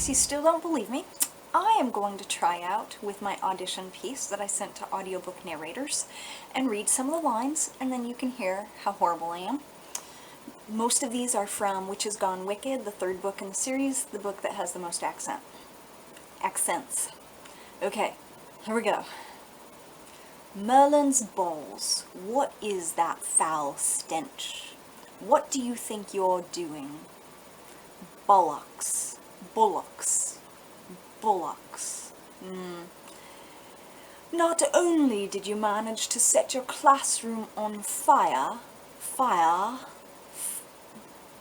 case you still don't believe me, I am going to try out with my audition piece that I sent to audiobook narrators and read some of the lines, and then you can hear how horrible I am. Most of these are from Witches Gone Wicked, the third book in the series, the book that has the most accents. Okay, here we go. Merlin's balls, what is that foul stench? What do you think you're doing? Bullocks, bullocks, bullocks. Not only did you manage to set your classroom on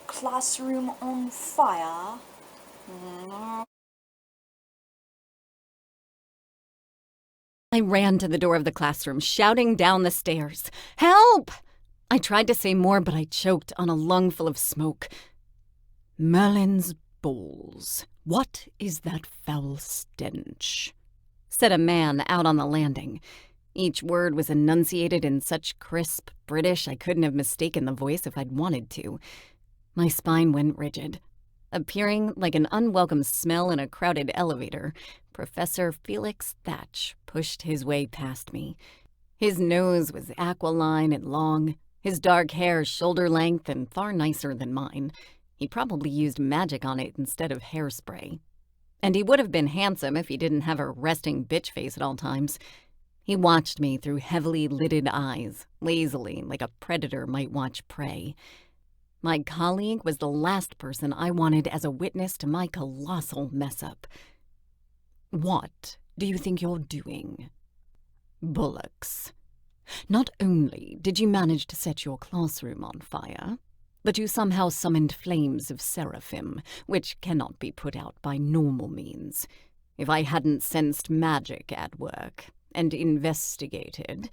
classroom on fire. I ran to the door of the classroom, shouting down the stairs, "Help!" I tried to say more, but I choked on a lungful of smoke. "Merlin's balls. What is that foul stench?" said a man out on the landing. Each word was enunciated in such crisp British I couldn't have mistaken the voice if I'd wanted to. My spine went rigid. Appearing like an unwelcome smell in a crowded elevator, Professor Felix Thatch pushed his way past me. His nose was aquiline and long, his dark hair shoulder-length and far nicer than mine. He probably used magic on it instead of hairspray. And he would have been handsome if he didn't have a resting bitch face at all times. He watched me through heavily lidded eyes, lazily, like a predator might watch prey. My colleague was the last person I wanted as a witness to my colossal mess-up. "What do you think you're doing?" "Bullocks. Not only did you manage to set your classroom on fire, but you somehow summoned flames of seraphim, which cannot be put out by normal means. If I hadn't sensed magic at work and investigated,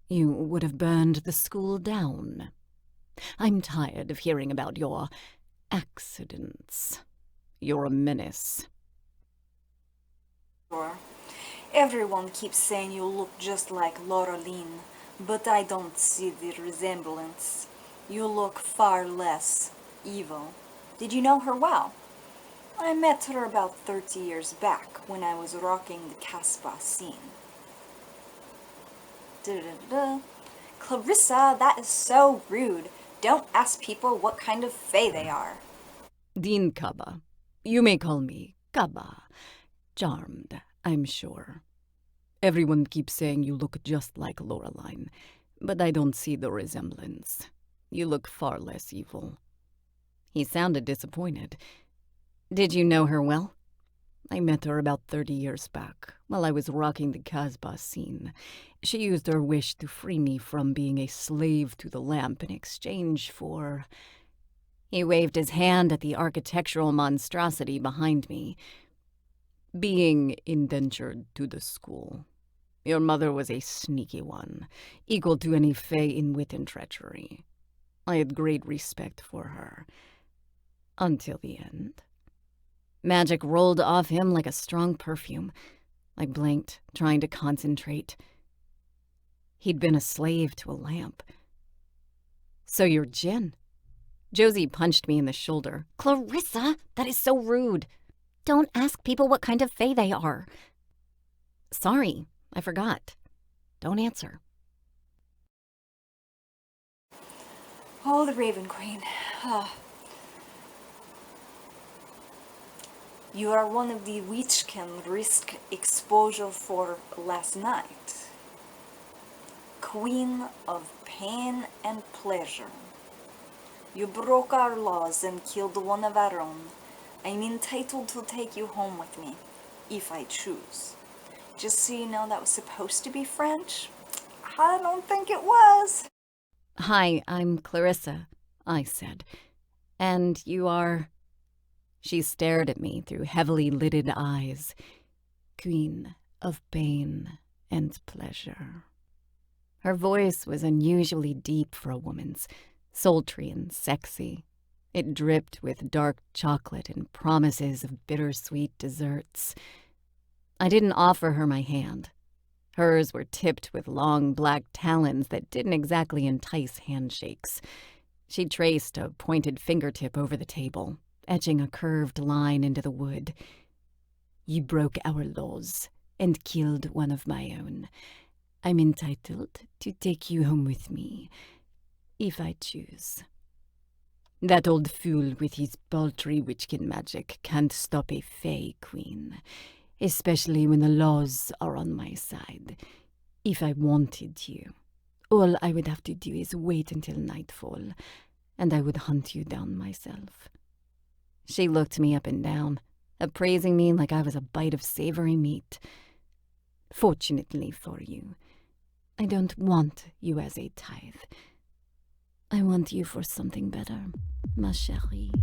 you would have burned the school down. I'm tired of hearing about your accidents. You're a menace." Everyone keeps saying you look just like Laureline, but I don't see the resemblance. You look far less evil. Did you know her well? I met her about 30 years back when I was rocking the Casbah scene. Clarissa, that is so rude. Don't ask people what kind of fae they are. "Dean Kaba. You may call me Kaba. Charmed, I'm sure. Everyone keeps saying you look just like Laureline, but I don't see the resemblance. You look far less evil." He sounded disappointed. "Did you know her well?" "I met her about 30 years back, while I was rocking the Casbah scene. She used her wish to free me from being a slave to the lamp in exchange for—" He waved his hand at the architectural monstrosity behind me. "Being indentured to the school. Your mother was a sneaky one, equal to any fae in wit and treachery. I had great respect for her. Until the end." Magic rolled off him like a strong perfume. I blinked, trying to concentrate. He'd been a slave to a lamp. "So you're Jinn?" Josie punched me in the shoulder. "Clarissa, that is so rude. Don't ask people what kind of fae they are." "Sorry, I forgot. Don't answer." Oh, the Raven Queen. You are one of the which can risk exposure for last night. Queen of pain and pleasure. You broke our laws and killed one of our own. I'm entitled to take you home with me, if I choose. Just so you know, that was supposed to be French. I don't think it was. "Hi, I'm Clarissa," I said. "And you are—" She stared at me through heavily lidded eyes. "Queen of pain and pleasure." Her voice was unusually deep for a woman's, sultry and sexy. It dripped with dark chocolate and promises of bittersweet desserts. I didn't offer her my hand. Hers were tipped with long black talons that didn't exactly entice handshakes. She traced a pointed fingertip over the table, etching a curved line into the wood. You broke our laws and killed one of my own. I'm entitled to take you home with me, if I choose. That old fool with his paltry witchkin magic can't stop a Fae Queen, especially when the laws are on my side. If I wanted you, all I would have to do is wait until nightfall, and I would hunt you down myself. She looked me up and down, appraising me like I was a bite of savory meat. Fortunately for you, I don't want you as a tithe. I want you for something better, ma chérie.